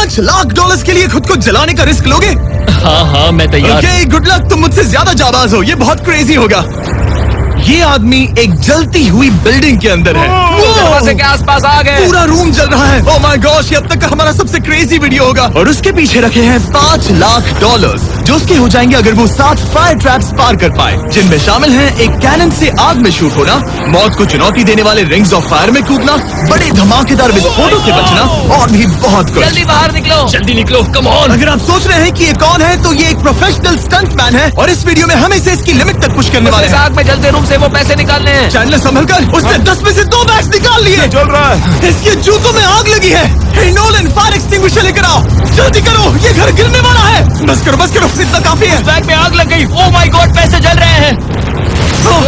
$5 लाख के लिए खुद को जलाने का रिस्क लोगे? हाँ मैं तैयार। ओके, गुड लक, तुम मुझसे ज्यादा जाबाज हो, ये बहुत क्रेजी होगा। ये आदमी एक जलती हुई बिल्डिंग के अंदर है। दरवाजे के आसपास आ गए। पूरा रूम जल रहा है। ओह माय गॉश, ये अब तक का हमारा सबसे क्रेजी वीडियो होगा। और उसके पीछे रखे हैं $5 लाख, जो उसके हो जाएंगे अगर वो 7 फायर ट्रैप्स पार कर पाए, जिनमें शामिल हैं एक कैनन से आग में शूट होना, मौत को चुनौती देने वाले रिंग्स ऑफ फायर में कूदना, बड़े धमाकेदार विस्फोटों से बचना और भी बहुत कुछ। जल्दी बाहर निकलो, जल्दी निकलो, कम ऑन। अगर आप सोच रहे हैं कि ये कौन है, तो ये एक प्रोफेशनल स्टंट मैन है और इस वीडियो में हम इसे इसकी लिमिट तक पुश करने वाले हैं। आग में जलते रूम से वो पैसे निकालने हैं। चैनल संभल कर, उसने 10 में से 2 बैग्स निकाल लिए। चल रहा है। इसके जूतों में आग लगी है। हे नोलन, फायर एक्सटिंग्विशर लेकर आओ, जल्दी करो, ये घर गिरने वाला है। बस करो, इतना काफी है। बैग में आग लग गई। ओह माय गॉड, पैसे जल रहे हैं।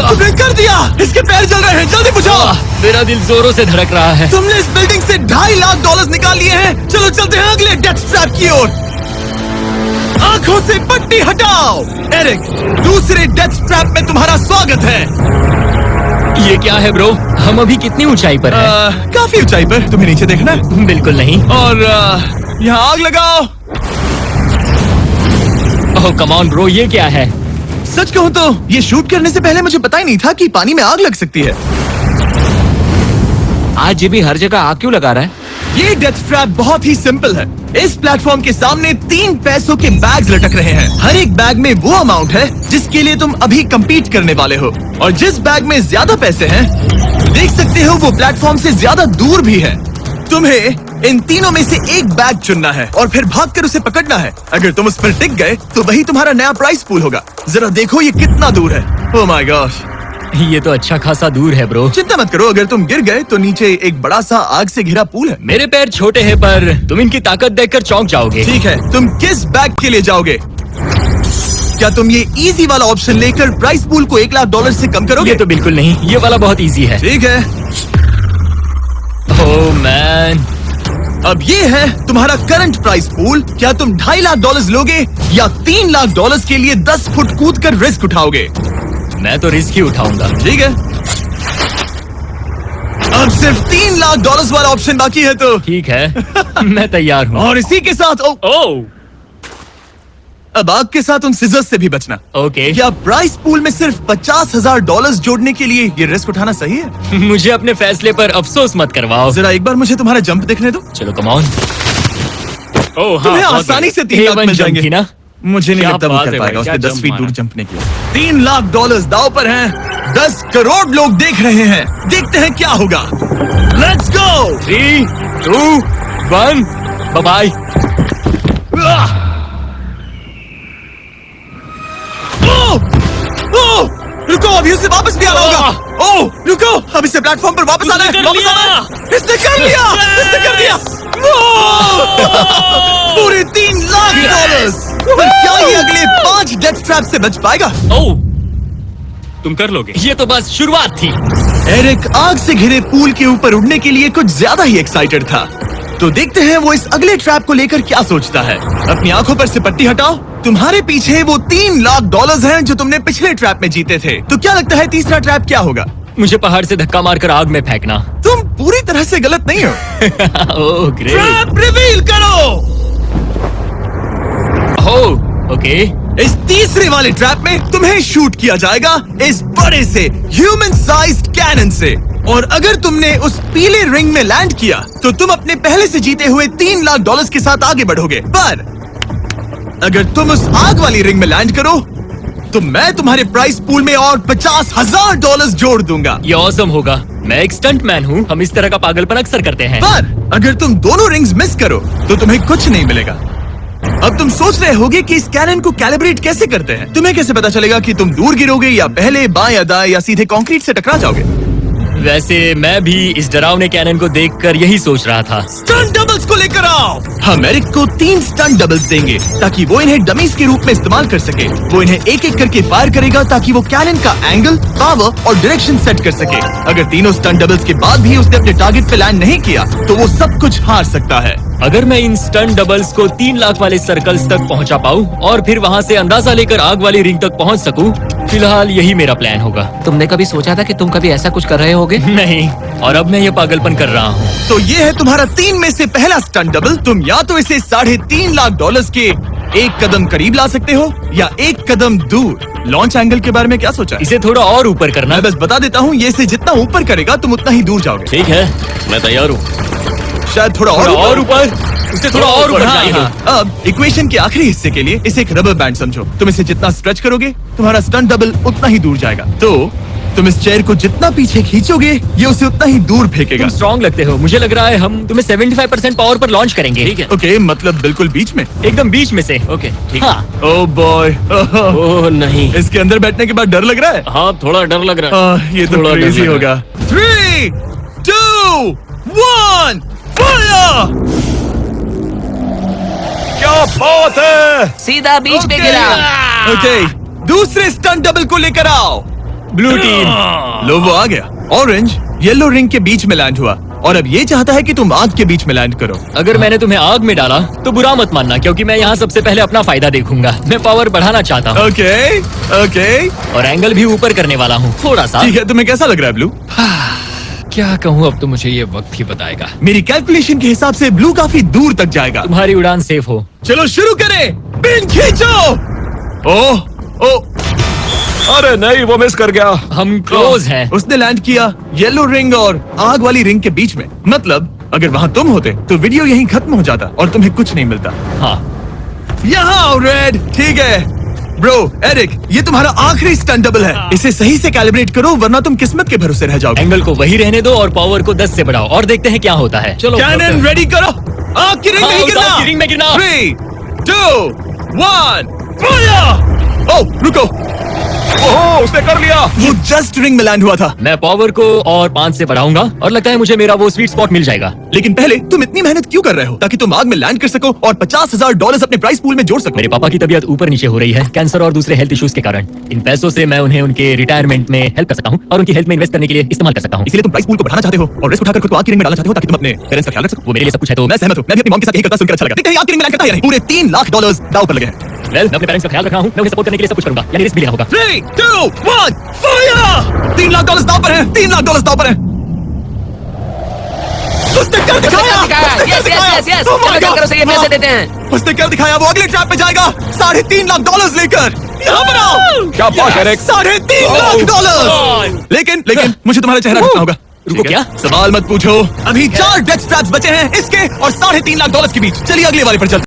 तुमने कर दिया, इसके पैर जल रहे हैं, जल्दी बुझाओ। मेरा दिल जोरों से धड़क रहा है। तुमने इस बिल्डिंग से $2.5 लाख निकाल लिए हैं। चलो चलते हैं अगले डेथ ट्रैप की ओर। आंखों से पट्टी हटाओ। एरिक, दूसरे डेथ ट्रैप में तुम्हारा स्वागत है। ये क्या है ब्रो? हम अभी कितनी ऊंचाई पर हैं? काफी ऊंचाई पर। तुम्हें नीचे देखना है? बिल्कुल नहीं। और यहाँ आग लगाओ। ओह कम ऑन ब्रो, ये क्या है? सच कहूँ तो ये शूट करने से पहले मुझे पता ही नहीं था कि पानी में आग लग सकती है। आज ये भी हर जगह आग क्यों लगा रहा है? ये डेथ ट्रैप बहुत ही सिंपल है। इस प्लेटफॉर्म के सामने 3 पैसों के बैग्स लटक रहे हैं। हर एक बैग में वो अमाउंट है जिसके लिए तुम अभी compete करने वाले हो, और जिस बैग में ज्यादा पैसे हैं, देख सकते हो वो प्लेटफॉर्म से ज्यादा दूर भी है। तुम्हें इन तीनों में से एक बैग चुनना है और फिर भागकर उसे पकड़ना है। अगर तुम उस पर टिक गए तो वही तुम्हारा नया प्राइस पूल होगा। जरा देखो ये कितना दूर है। ओह माय गॉश, ये तो अच्छा खासा दूर है ब्रो। चिंता मत करो, अगर तुम गिर गए तो नीचे एक बड़ा सा आग से घिरा पूल है। मेरे पैर छोटे हैं पर तुम इनकी ताकत देखकर चौंक जाओगे। ठीक है, तुम किस बैग के लिए जाओगे? क्या तुम ये इजी वाला ऑप्शन लेकर प्राइस पूल को $1 लाख से कम करोगे? ये तो बिल्कुल नहीं, ये वाला बहुत इजी है। ठीक है, ओह मैन, अब ये है तुम्हारा करंट प्राइस पूल। क्या तुम $2.5 लाख लोगे या $3 लाख के लिए 10 फुट कूद कर रिस्क उठाओगे? मैं तो रिस्क ही उठाऊंगा। ठीक है, अब सिर्फ $3 लाख वाला ऑप्शन बाकी है तो ठीक है मैं तैयार हूँ। और इसी के साथ ओह अब आग के साथ उन सिजर्स से भी बचना। ओके। क्या प्राइस पूल में सिर्फ $50,000 जोड़ने के लिए ये रिस्क उठाना सही है? मुझे अपने फैसले पर अफसोस मत करवाओ। जरा एक बार मुझे तुम्हारा जंप देखने दो। चलो कम ऑन। ओह तुम्हें आसानी से 3 लाख मिल जाएंगे ना? मुझे नहीं क्या लगता वो बात कर है पाएगा। भाई, उसने क्या 10 फीट जंप दूर मारा। जंपने के लिए। $3 लाख दाव पर हैं। 10 करोड़ लोग देख रहे हैं। देखते हैं क्या होगा। Let's go. 3, 2, 1, bye bye. रुको, अभी उसे वापस भी आना होगा। ओह रुको, अब इसे प्लेटफॉर्म पर वापस आना है। वापस आना है। इसने कर लिया, इसने कर दिया। पूरे $3 लाख। पर क्या ये अगले 5 डेथ ट्रैप से बच पाएगा? ओह तुम कर लोगे। ये तो बस शुरुआत थी। एरिक आग से घिरे पूल के ऊपर उड़ने के लिए कुछ ज्यादा ही एक्साइटेड था। तो देखते हैं वो इस अगले ट्रैप को लेकर क्या सोचता है। अपनी आंखों पर से पट्टी हटाओ। तुम्हारे पीछे वो $3 लाख हैं जो तुमने पिछले ट्रैप में जीते थे। तो क्या लगता है तीसरा ट्रैप क्या होगा? मुझे पहाड़ से धक्का मारकर आग में फेंकना। तुम पूरी तरह से गलत नहीं हो। Oh great. ट्रैप रिवील करो। Oh okay. इस तीसरे वाले ट्रैप में तुम्हें शूट किया जाएगा इस बड़े से ह्यूमन साइज्ड कैनन से, और अगर तुमने उस पीले रिंग में लैंड किया तो तुम अपने पहले से जीते हुए $3 लाख के साथ आगे बढ़ोगे। पर अगर तुम उस आग वाली रिंग में लैंड करो तो मैं तुम्हारे प्राइस पूल में और $50,000 जोड़ दूंगा। ये ऑसम होगा। मैं एक स्टंट मैन हूँ, हम इस तरह का पागलपन अक्सर करते हैं। पर अगर तुम दोनों रिंग्स मिस करो तो तुम्हें कुछ नहीं मिलेगा। अब तुम सोच रहे होगे कि इस कैनन को कैलिब्रेट कैसे करते हैं। तुम्हें कैसे पता चलेगा कि तुम दूर गिरोगे या पहले बाएं या दाएं या सीधे कंक्रीट से टकरा जाओगे? वैसे मैं भी इस डरावने कैनन को देखकर यही सोच रहा था। स्टंट डबल्स को लेकर आओ। हम एरिक को 3 स्टंट डबल्स देंगे ताकि वो इन्हें डमीज के रूप में इस्तेमाल कर सके। वो इन्हें एक एक करके फायर करेगा ताकि वो कैनन का एंगल, पावर और डायरेक्शन सेट कर सके। अगर तीनों स्टंट डबल्स के बाद भी उसने अपने टारगेट पे लैंड नहीं किया तो वो सब कुछ हार सकता है। अगर मैं इन स्टंट डबल्स को 3 लाख वाले सर्कल्स तक पहुंचा पाऊं और फिर वहां से अंदाजा लेकर आग वाली रिंग तक पहुंच सकूं, फिलहाल यही मेरा प्लान होगा। तुमने कभी सोचा था कि तुम कभी ऐसा कुछ कर रहे होगे? नहीं, और अब मैं ये पागलपन कर रहा हूँ। तो ये है तुम्हारा 3 में से पहला स्टंट डबल। तुम या तो इसे $3.5 लाख के एक कदम करीब ला सकते हो या एक कदम दूर। लॉन्च एंगल के बारे में क्या सोचा? इसे थोड़ा और ऊपर करना। मैं बस बता देता हूँ, ये इसे जितना ऊपर करेगा तुम उतना ही दूर जाओगे। ठीक है, मैं तैयार हूँ। शायद थोड़ा और ऊपर, उसे थोड़ा और ऊपर हाँ, चाहिए। हाँ। अब इक्वेशन के आखिरी हिस्से के लिए इसे एक रबर बैंड समझो। तुम इसे जितना स्ट्रेच करोगे तुम्हारा स्टंट डबल उतना ही दूर जाएगा। तो तुम इस चेयर को जितना पीछे खींचोगे ये उसे उतना ही दूर फेंकेगा। तुम स्ट्रॉन्ग लगते हो। मुझे लग रहा है हम तुम्हें 75% पावर पर लॉन्च करेंगे। ठीक है, ओके, मतलब बिल्कुल बीच में? एकदम बीच में से। ओके, ठीक। हाँ, ओह बॉय, ओह नहीं, इसके अंदर बैठने के बाद डर लग रहा है। हाँ थोड़ा डर लग रहा है। ये तो थोड़ा डर क्रेजी लग होगा। 3, 2, 1, फायर! क्या बात है! सीधा बीच में गिरा। ओके, दूसरे स्टंट डबल को लेकर आओ। Blue team. लो, वो आ गया। ऑरेंज येलो रिंग के बीच में लैंड हुआ और अब ये चाहता है कि तुम आग के बीच में लैंड करो। अगर मैंने तुम्हें आग में डाला तो बुरा मत मानना, क्योंकि मैं यहाँ सबसे पहले अपना फायदा देखूंगा। मैं पावर बढ़ाना चाहता हूँ ओके, ओके, और एंगल भी ऊपर करने वाला हूँ थोड़ा सा। ठीक है। तुम्हें कैसा लग रहा है ब्लू? क्या कहूँ, अब तो मुझे ये वक्त ही बताएगा। मेरी कैलकुलेशन के हिसाब से ब्लू काफी दूर तक जाएगा। तुम्हारी उड़ान सेफ हो। चलो शुरू करें। पिन खींचो। ओह, ओह, अरे नहीं, वो मिस कर गया। हम क्लोज हैं। उसने लैंड किया येलो रिंग और आग वाली रिंग के बीच में। मतलब अगर वहाँ तुम होते तो वीडियो यहीं खत्म हो जाता और तुम्हें कुछ नहीं मिलता। हाँ, यहाँ आओ रेड। ठीक है ब्रो, एरिक, ये तुम्हारा आखिरी स्टंट डबल है। इसे सही से कैलिब्रेट करो वरना तुम किस्मत के भरोसे रह जाओगे। एंगल को वही रहने दो और पावर को 10 से बढ़ाओ और देखते हैं क्या होता है। चलो, कैनन रेडी करो। आग की रिंग हाँ, में उस आग की रिंग में गिरना। 3, 2, 1, फायर! ओह रुको, ओह, उसने कर लिया। वो जस्ट रिंग में लैंड हुआ था। मैं पावर को और 5 से बढ़ाऊंगा और लगता है मुझे मेरा वो स्वीट स्पॉट मिल जाएगा। लेकिन पहले तुम इतनी मेहनत क्यों कर रहे हो? ताकि तुम आग में लैंड कर सको और $50,000 अपने प्राइस पूल में जोड़ सको। मेरे पापा की तबीयत ऊपर नीचे हो रही है, कैंसर और दूसरे हेल्थ इश्यूज के कारण। इन पैसों से मैं उन्हें उनके रिटायरमेंट में हेल्प कर सकता हूँ और उनकी हेल्थ में इन्वेस्ट करने के लिए इस्तेमाल कर सकता हूँ। इसलिए तुम प्राइस पूल को बढ़ाना चाहते हो और रिस्क उठाकर खुद को आग की रिंग में डालना चाहते हो ताकि तुम अपने पेरेंट्स का ख्याल रख सको। वो मेरे लिए सब कुछ है। तो मैं सहमत हूँ। मैं भी अपनी मॉम के साथ यही करता सुनकर अच्छा लगा। देखते हैं आग की रिंग में लैंड करता है या नहीं। पूरे $3 लाख दांव पर लगे हैं। मैं अपने पेरेंट्स का ख्याल रख रहा हूँ। मैं उन्हें सपोर्ट करने के लिए सब कुछ करूंगा, यानी रिस्क भी लेना होगा। 3, 2, 1, फायर! $3 लाख दांव पर है। $3 लाख दांव पर है। उसने कर दिखाया। Yes yes yes, Oh my चलो God! करो, सही है, पैसे देते हैं। उसने कर दिखाया। वो अगले ट्रैप पे जाएगा $3.5 लाख लेकर। यहाँ पर आओ। क्या बात है, एरिक? $3.5 लाख। लेकिन मुझे तुम्हारा चेहरा देखना होगा। रुको, क्या? सवाल मत पूछो। अभी 4 डेथ ट्रैप्स बचे हैं इसके और $3.5 लाख के बीच। चलिए अगले वाले पर चलते हैं।